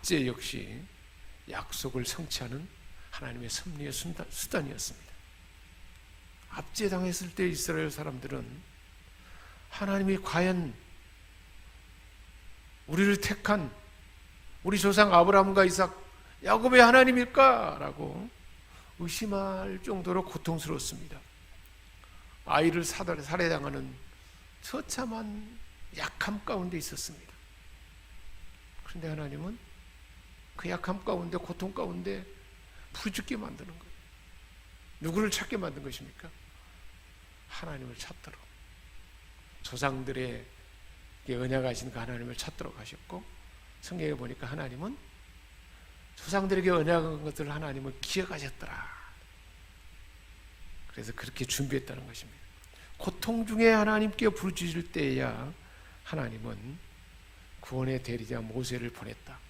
압제 역시 약속을 성취하는 하나님의 섭리의 수단이었습니다. 압제당했을 때 이스라엘 사람들은 하나님이 과연 우리를 택한 우리 조상 아브라함과 이삭, 야곱의 하나님일까라고 의심할 정도로 고통스러웠습니다. 아이를 살해당하는 처참한 약함 가운데 있었습니다. 그런데 하나님은 그 약함 가운데, 고통 가운데 부르짖게 만드는 거예요. 누구를 찾게 만든 것입니까? 하나님을 찾도록, 조상들의 언약하신 그 하나님을 찾도록 하셨고, 성경에 보니까 하나님은 조상들에게 언약한 것들을 하나님은 기억하셨더라. 그래서 그렇게 준비했다는 것입니다. 고통 중에 하나님께 부르짖을 때에야 하나님은 구원의 대리자 모세를 보냈다.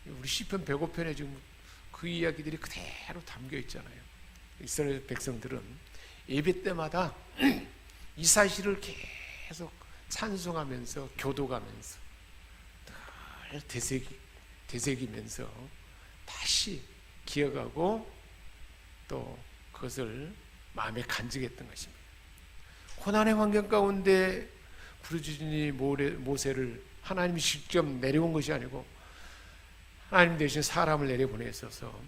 우리 시편 105편에 지금 그 이야기들이 그대로 담겨 있잖아요. 이스라엘 백성들은 예배 때마다 이 사실을 계속 찬송하면서 교도가면서 늘 되새기면서 다시 기억하고 또 그것을 마음에 간직했던 것입니다. 고난의 환경 가운데 부르짖으니 모세를 하나님이 직접 내려온 것이 아니고 하나님 대신 사람을 내려보내셔서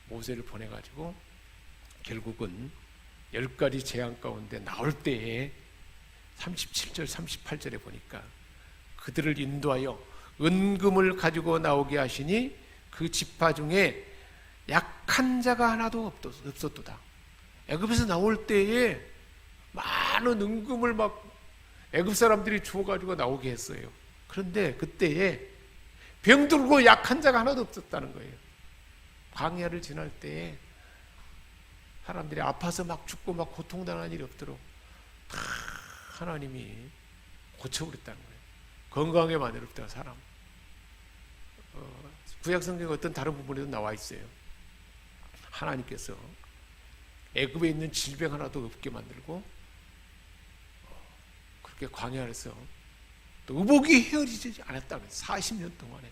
모세를 보내가지고 결국은 10가지 재앙 가운데 나올 때에 37절 38절에 보니까 그들을 인도하여 은금을 가지고 나오게 하시니 그 지파 중에 약한 자가 하나도 없었도다. 애굽에서 나올 때에 많은 은금을 막 애굽 사람들이 주워가지고 나오게 했어요. 그런데 그때에 병들고 약한 자가 하나도 없었다는 거예요. 광야를 지날 때에 사람들이 아파서 막 죽고 막 고통당하는 일이 없도록 다 하나님이 고쳐버렸다는 거예요. 건강하게 만들었다 사람. 구약성경 어떤 다른 부분에도 나와 있어요. 하나님께서 애굽에 있는 질병 하나도 없게 만들고 그렇게 광야에서 또 의복이 헤어지지 않았다는 40년 동안에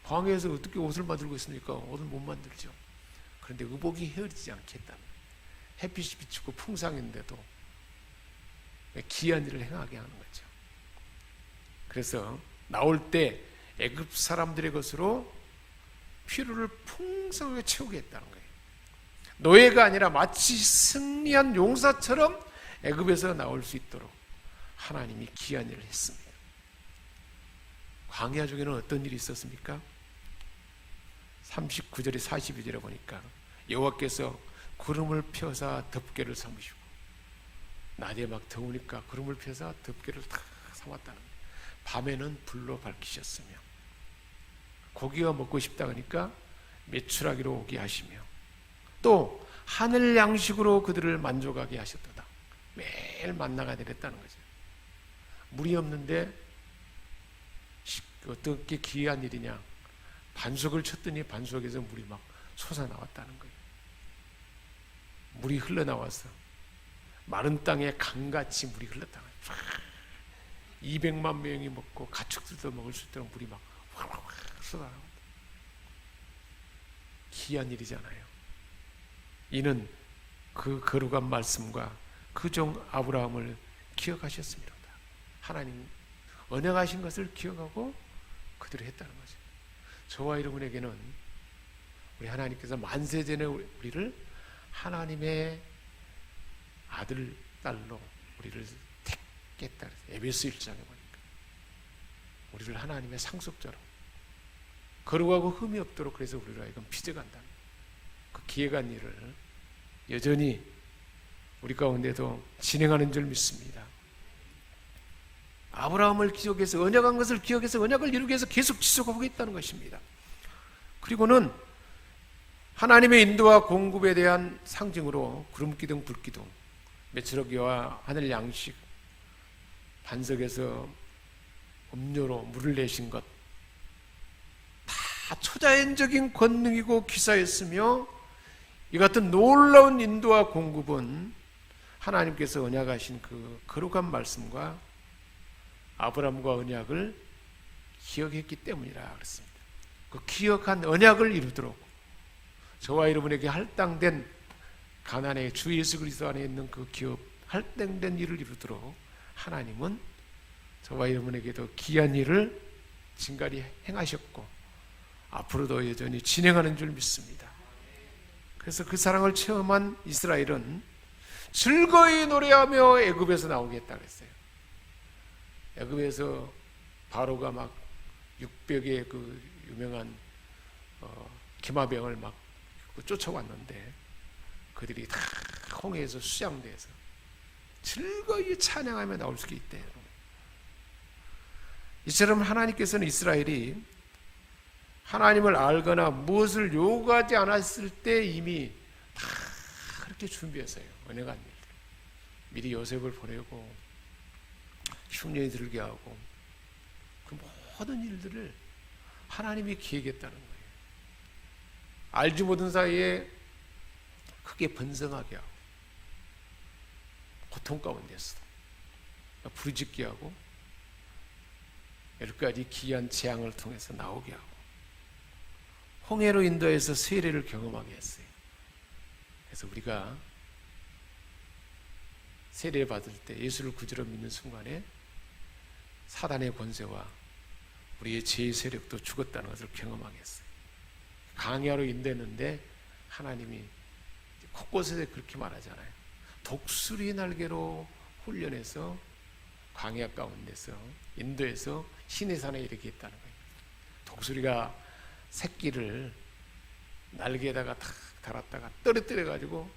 광야에서 어떻게 옷을 만들고 있습니까? 옷을 못 만들죠. 그런데 의복이 헤어지지 않게 했다는 거예요. 햇빛이 비추고 풍성인데도 기이한 일을 행하게 하는 거죠. 그래서 나올 때 애굽 사람들의 것으로 필요를 풍성하게 채우게 했다는 거예요. 노예가 아니라 마치 승리한 용사처럼 애굽에서 나올 수 있도록 하나님이 기이한 일을 했습니다. 광야 중에는 어떤 일이 있었습니까? 39절에 42절에 보니까 여호와께서 구름을 펴사 덮개를 삼으시고 낮에 막 더우니까 구름을 펴사 덮개를 다 삼았다는 거예요. 밤에는 불로 밝히셨으며 고기가 먹고 싶다 하니까 메추라기로 오게 하시며 또 하늘 양식으로 그들을 만족하게 하셨도다. 매일 만나가 내렸다는 거죠. 물이 없는데 어떻게 기이한 일이냐, 반석을 쳤더니 반석에서 물이 막 솟아나왔다는 거예요. 물이 흘러나와서 마른 땅에 강같이 물이 흘렀다는 거예요. 200만 명이 먹고 가축들도 먹을 수 있도록 물이 막 확 쏟아나온다. 기이한 일이잖아요. 이는 그 거룩한 말씀과 그 종 아브라함을 기억하셨습니다. 하나님 언약하신 것을 기억하고 그대로 했다는 거죠. 저와 여러분에게는 우리 하나님께서 만세전에 우리를 하나님의 아들, 딸로 우리를 택했다. 에베소 1장에 보니까 우리를 하나님의 상속자로 거룩하고 흠이 없도록 그래서 우리를 하여금 빚어간다. 그 기획한 일을 여전히 우리 가운데도 진행하는 줄 믿습니다. 아브라함을 기억해서 언약한 것을 기억해서 언약을 이루기 위해서 계속 지속하고 있다는 것입니다. 그리고는 하나님의 인도와 공급에 대한 상징으로 구름기둥, 불기둥, 메추라기와 하늘 양식, 반석에서 음료로 물을 내신 것, 다 초자연적인 권능이고 기사였으며 이 같은 놀라운 인도와 공급은 하나님께서 언약하신 그 거룩한 말씀과 아브라함과 언약을 기억했기 때문이라 그랬습니다. 그 기억한 언약을 이루도록 저와 여러분에게 할당된 가나안의 주 예수 그리스도 안에 있는 그 기업 할당된 일을 이루도록 하나님은 저와 여러분에게도 귀한 일을 진갈이 행하셨고 앞으로도 여전히 진행하는 줄 믿습니다. 그래서 그 사랑을 체험한 이스라엘은 즐거이 노래하며 애굽에서 나오겠다 그랬어요. 애굽에서 바로가 막 600의 그 유명한 기마병을 막 쫓아왔는데 그들이 다 홍해에서 수장돼서 즐거이 찬양하며 나올 수 있대요. 이처럼 하나님께서는 이스라엘이 하나님을 알거나 무엇을 요구하지 않았을 때 이미 다 그렇게 준비했어요. 은혜가 아닙니다. 미리 요셉을 보내고 흉년이 들게 하고 그 모든 일들을 하나님이 기획했다는 거예요. 알지 못한 사이에 크게 번성하게 하고 고통 가운데서 부르짖게 하고 여러 가지 기이한 재앙을 통해서 나오게 하고 홍해로 인도해서 세례를 경험하게 했어요. 그래서 우리가 세례 받을 때 예수를 구주로 믿는 순간에 사단의 권세와 우리의 죄의 세력도 죽었다는 것을 경험하게 했어요. 광야로 인도했는데 하나님이 곳곳에 그렇게 말하잖아요. 독수리 날개로 훈련해서 광야 가운데서 인도에서 시내산에 이르게 했다는 거예요. 독수리가 새끼를 날개에다가 탁 달았다가 떨어뜨려가지고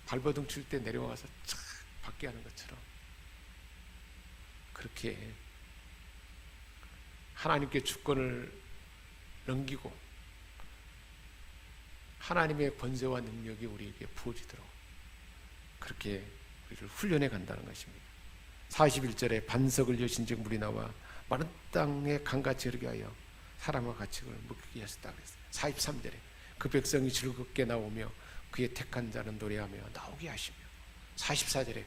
발버둥 칠 때 내려와서 착 받게 하는 것처럼 그렇게 하나님께 주권을 넘기고 하나님의 권세와 능력이 우리에게 부어지도록 그렇게 우리를 훈련해 간다는 것입니다. 41절에 반석을 여신즉 물이 나와 마른 땅에 강같이 흐르게 하여 사람과 같이 먹게 하셨다 그랬어요. 43절에 그 백성이 즐겁게 나오며 그의 택한 자는 노래하며 나오게 하시며 44절에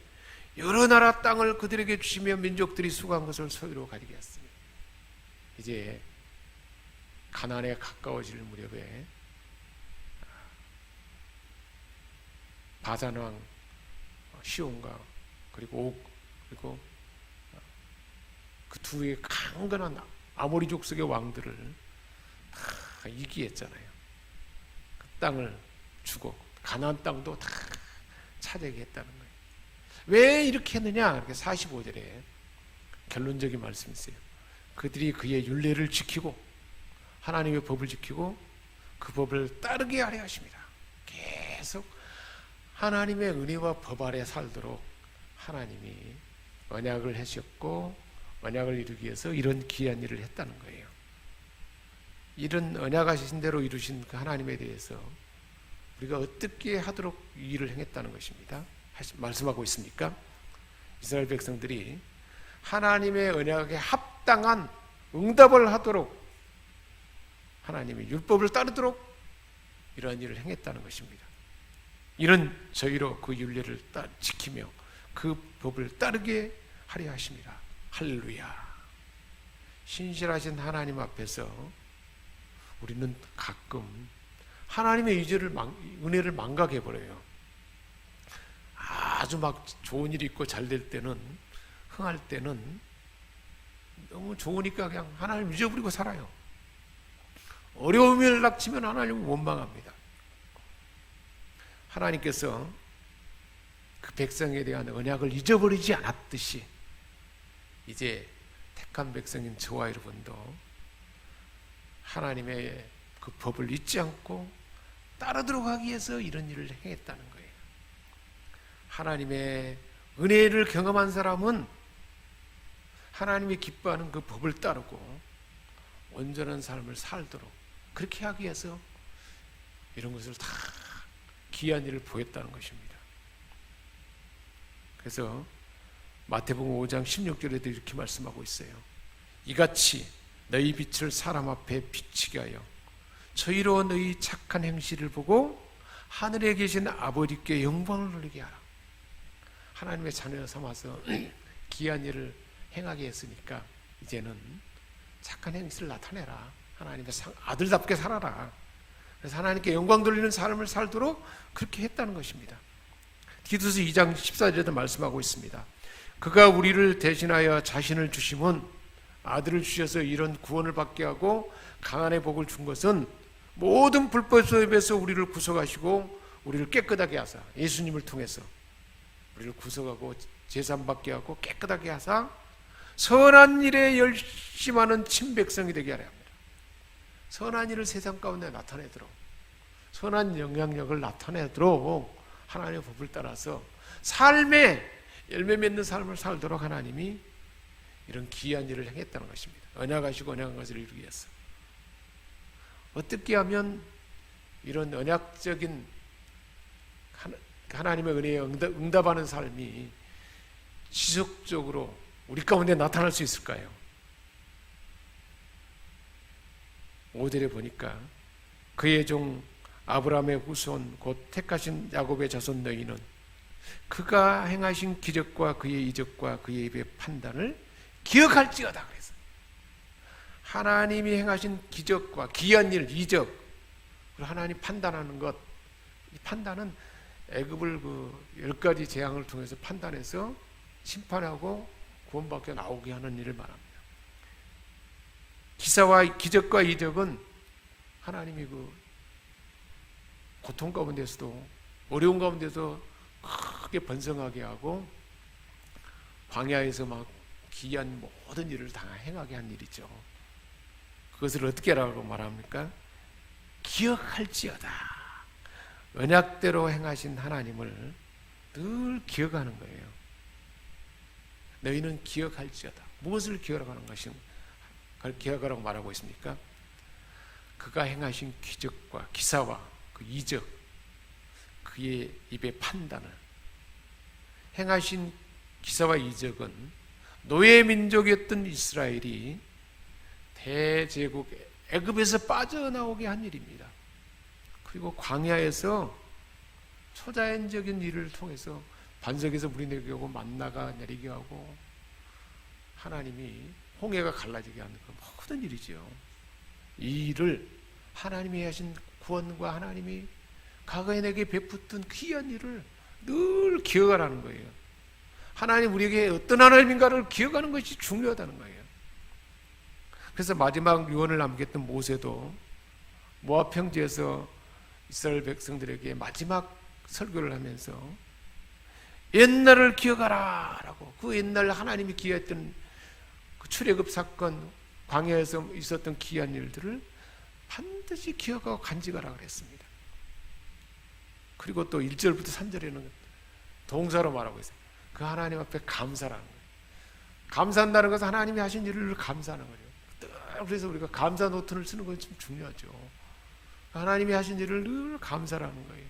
여러 나라 땅을 그들에게 주시며 민족들이 수고한 것을 소유로 가지게 했습니다. 이제 가나안에 가까워질 무렵에 바산왕 시온과 그리고 옥 그리고 그 두의 강건한 아모리 족속의 왕들을 다 이기했잖아요. 그 땅을 주고 가나안 땅도 다 차지하게 했다는 거예요. 왜 이렇게 했느냐? 이렇게 45절에 결론적인 말씀이 있어요. 그들이 그의 율례를 지키고 하나님의 법을 지키고 그 법을 따르게 하려 하십니다. 계속 하나님의 은혜와 법 아래 살도록 하나님이 언약을 하셨고 언약을 이루기 위해서 이런 귀한 일을 했다는 거예요. 이런 언약하신 대로 이루신 그 하나님에 대해서 우리가 어떻게 하도록 이 일을 행했다는 것입니다. 말씀하고 있습니까? 이스라엘 백성들이 하나님의 언약에 합당한 응답을 하도록 하나님의 율법을 따르도록 이러한 일을 행했다는 것입니다. 이런 저희로 그 율례를 지키며 그 법을 따르게 하려 하십니다. 할렐루야. 신실하신 하나님 앞에서 우리는 가끔 하나님의 은혜를 망각해버려요. 아주 막 좋은 일이 있고 잘 될 때는, 흥할 때는 너무 좋으니까 그냥 하나님 잊어버리고 살아요. 어려움이 연락치면 하나님은 원망합니다. 하나님께서 그 백성에 대한 언약을 잊어버리지 않았듯이 이제 택한 백성인 저와 여러분도 하나님의 그 법을 잊지 않고 따르도록 하기 위해서 이런 일을 행했다는 거예요. 하나님의 은혜를 경험한 사람은 하나님이 기뻐하는 그 법을 따르고 온전한 삶을 살도록 그렇게 하기 위해서 이런 것을 다 귀한 일을 보였다는 것입니다. 그래서 마태복음 5장 16절에도 이렇게 말씀하고 있어요. 이같이 너희 빛을 사람 앞에 비치게 하여 저희로 너희 착한 행실을 보고 하늘에 계신 아버지께 영광을 돌리게 하라. 하나님의 자녀 삼아서 귀한 일을 행하게 했으니까 이제는 착한 행실을 나타내라. 하나님의 아들답게 살아라. 그래서 하나님께 영광 돌리는 삶을 살도록 그렇게 했다는 것입니다. 디도서 2장 14절에도 말씀하고 있습니다. 그가 우리를 대신하여 자신을 주심은 아들을 주셔서 이런 구원을 받게 하고 강한의 복을 준 것은 모든 불법에서 우리를 구속하시고 우리를 깨끗하게 하사, 예수님을 통해서 우리를 구속하고 제사받게 하고 깨끗하게 하사 선한 일에 열심하는 친백성이 되게 하려 합니다. 선한 일을 세상 가운데 나타내도록, 선한 영향력을 나타내도록 하나님의 법을 따라서 삶에 열매 맺는 삶을 살도록 하나님이 이런 귀한 일을 행했다는 것입니다. 언약하시고 언약한 것을 이루기 위해서. 어떻게 하면 이런 언약적인 하나님의 은혜에 응답하는 삶이 지속적으로 우리 가운데 나타날 수 있을까요? 5절에 보니까 그의 종 아브라함의 후손 곧 택하신 야곱의 자손 너희는 그가 행하신 기적과 그의 이적과 그의 입의 판단을 기억할지어다 그랬어요. 하나님이 행하신 기적과 귀한 일, 이적, 그리고 하나님 판단하는 것, 이 판단은 애굽을 그 10가지 재앙을 통해서 판단해서 심판하고 구원받게 나오게 하는 일을 말합니다. 기적과 이적은 하나님이 그 고통 가운데서도 어려운 가운데서 크게 번성하게 하고 광야에서 막 기이한 모든 일을 다 행하게 한 일이죠. 그것을 어떻게 하라고 말합니까? 기억할지어다. 언약대로 행하신 하나님을 늘 기억하는 거예요. 너희는 기억할지어다. 무엇을 기억하는 것인가? 그걸 기억하라고 말하고 있습니까? 그가 행하신 기적과 기사와 그 이적, 그의 입의 판단을, 행하신 기사와 이적은 노예 민족이었던 이스라엘이 대제국 애굽에서 빠져나오게 한 일입니다. 그리고 광야에서 초자연적인 일을 통해서 반석에서 물이 내리게 하고 만나가 내리게 하고 하나님이 홍해가 갈라지게 하는 그 모든 일이죠. 이 일을 하나님이 하신 구원과 하나님이 과거에 내게 베푸던 귀한 일을 늘 기억하라는 거예요. 하나님 우리에게 어떤 하나님인가를 기억하는 것이 중요하다는 거예요. 그래서 마지막 유언을 남겼던 모세도 모압 평지에서 이스라엘 백성들에게 마지막 설교를 하면서 옛날을 기억하라 라고, 그 옛날 하나님이 기여했던 그 출애굽 사건, 광야에서 있었던 귀한 일들을 반드시 기억하고 간직하라 그랬습니다. 그리고 또 1절부터 3절에는 동사로 말하고 있어요. 그 하나님 앞에 감사라는 거예요. 감사한다는 것은 하나님이 하신 일을 감사하는 거예요. 그래서 우리가 감사 노트를 쓰는 건 좀 중요하죠. 하나님이 하신 일을 늘 감사라는 거예요.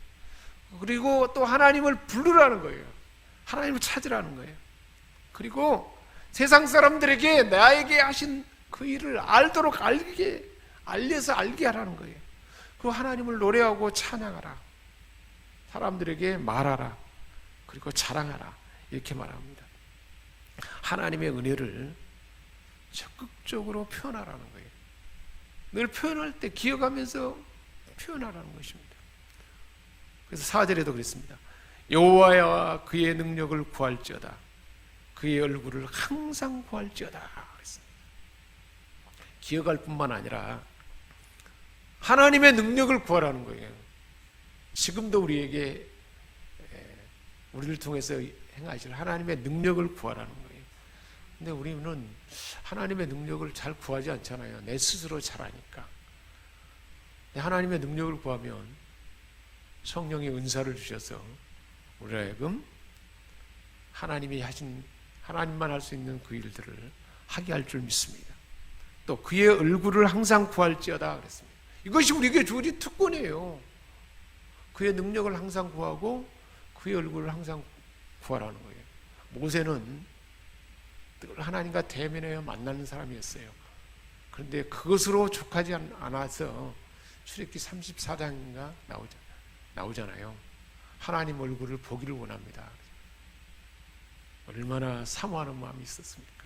그리고 또 하나님을 부르라는 거예요. 하나님을 찾으라는 거예요. 그리고 세상 사람들에게 나에게 하신 그 일을 알도록 알려서 알게 하라는 거예요. 그리고 하나님을 노래하고 찬양하라. 사람들에게 말하라. 그리고 자랑하라. 이렇게 말합니다. 하나님의 은혜를 적극적으로 표현하라는 거예요. 늘 표현할 때 기억하면서 표현하라는 것입니다. 그래서 4절에도 그랬습니다. 여호와와 그의 능력을 구할지어다. 그의 얼굴을 항상 구할지어다 그랬습니다. 기억할 뿐만 아니라 하나님의 능력을 구하라는 거예요. 지금도 우리에게 우리를 통해서 행하실 하나님의 능력을 구하라는 거예요. 근데 우리는 하나님의 능력을 잘 구하지 않잖아요. 내 스스로 잘하니까. 하나님의 능력을 구하면 성령의 은사를 주셔서 우리 하여금 하나님이 하신, 하나님만 할 수 있는 그 일들을 하게 할 줄 믿습니다. 또 그의 얼굴을 항상 구할지어다 그랬습니다. 이것이 우리에게 주어진 특권이에요. 그의 능력을 항상 구하고 그의 얼굴을 항상 구하라는 거예요. 모세는 늘 하나님과 대면하여 만나는 사람이었어요. 그런데 그것으로 족하지 않아서 출애굽기 34장인가 나오잖아요. 하나님 얼굴을 보기를 원합니다. 얼마나 사모하는 마음이 있었습니까?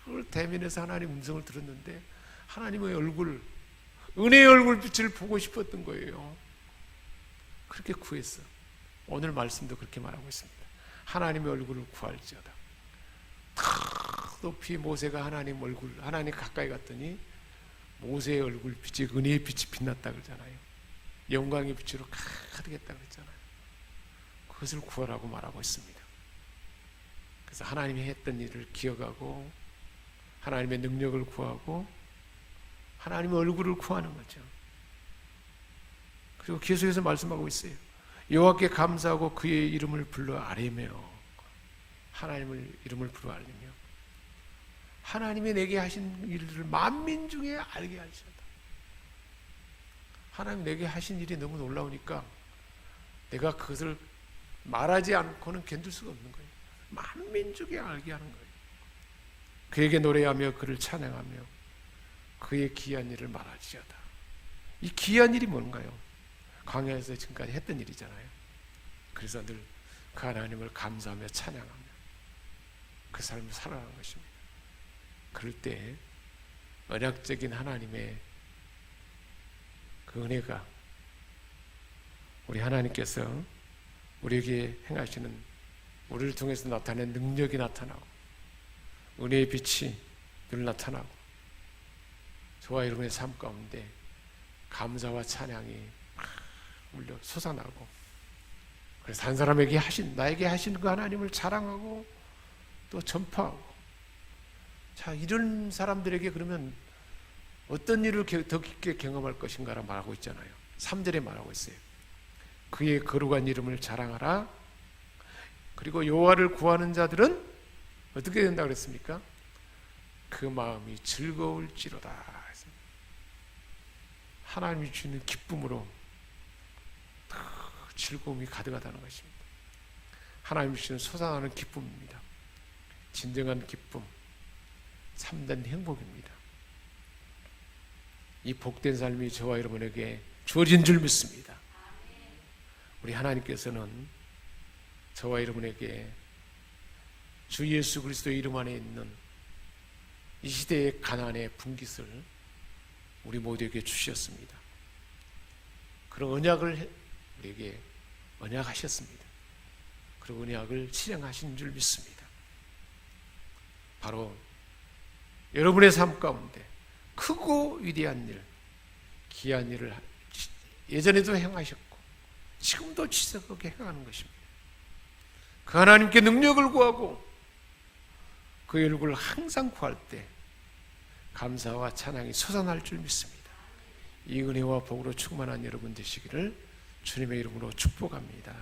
그걸 대면해서 하나님 음성을 들었는데 하나님의 얼굴, 은혜의 얼굴빛을 보고 싶었던 거예요. 그렇게 구했어. 오늘 말씀도 그렇게 말하고 있습니다. 하나님의 얼굴을 구할지어다. 높이 모세가 하나님 가까이 갔더니 모세의 얼굴빛이 은혜의 빛이 빛났다 그러잖아요. 영광의 빛으로 가득했다 그랬잖아요. 그것을 구하라고 말하고 있습니다. 그래서 하나님이 했던 일을 기억하고 하나님의 능력을 구하고 하나님의 얼굴을 구하는 거죠. 그리고 계속해서 말씀하고 있어요. 여호와께 감사하고 그의 이름을 불러 아뢰며, 하나님의 이름을 불러 아뢰며 하나님이 내게 하신 일을 만민 중에 알게 하시다. 하나님 내게 하신 일이 너무 놀라우니까 내가 그것을 말하지 않고는 견딜 수가 없는 거예요. 만민 중에 알게 하는 거예요. 그에게 노래하며 그를 찬양하며 그의 귀한 일을 말하지어다. 이 귀한 일이 뭔가요? 광야에서 지금까지 했던 일이잖아요. 그래서 늘 그 하나님을 감사하며 찬양하며 그 삶을 살아가는 것입니다. 그럴 때 언약적인 하나님의 그 은혜가, 우리 하나님께서 우리에게 행하시는, 우리를 통해서 나타낸 능력이 나타나고 은혜의 빛이 늘 나타나고 저와 여러분의 삶 가운데 감사와 찬양이 울려 솟아나고, 그래서 한 사람에게 나에게 하신 그 하나님을 자랑하고 또 전파하고. 자, 이런 사람들에게 그러면 어떤 일을 더 깊게 경험할 것인가라고 말하고 있잖아요. 3절에 말하고 있어요. 그의 거룩한 이름을 자랑하라. 그리고 여호와를 구하는 자들은 어떻게 된다 그랬습니까? 그 마음이 즐거울지로다. 하나님이 주는 기쁨으로 즐거움이 가득하다는 것입니다. 하나님이 주는 솟아나는 기쁨입니다. 진정한 기쁨, 참된 행복입니다. 이 복된 삶이 저와 여러분에게 주어진 줄 믿습니다. 우리 하나님께서는 저와 여러분에게 주 예수 그리스도의 이름 안에 있는 이 시대의 가난의 분깃을 우리 모두에게 주셨습니다. 그런 언약을 우리에게 언약하셨습니다. 그리고 언약을 실행하신 줄 믿습니다. 바로 여러분의 삶 가운데 크고 위대한 일, 귀한 일을 예전에도 행하셨고 지금도 지속하게 행하는 것입니다. 그 하나님께 능력을 구하고 그 얼굴을 항상 구할 때 감사와 찬양이 솟아날 줄 믿습니다. 이 은혜와 복으로 충만한 여러분 되시기를 주님의 이름으로 축복합니다.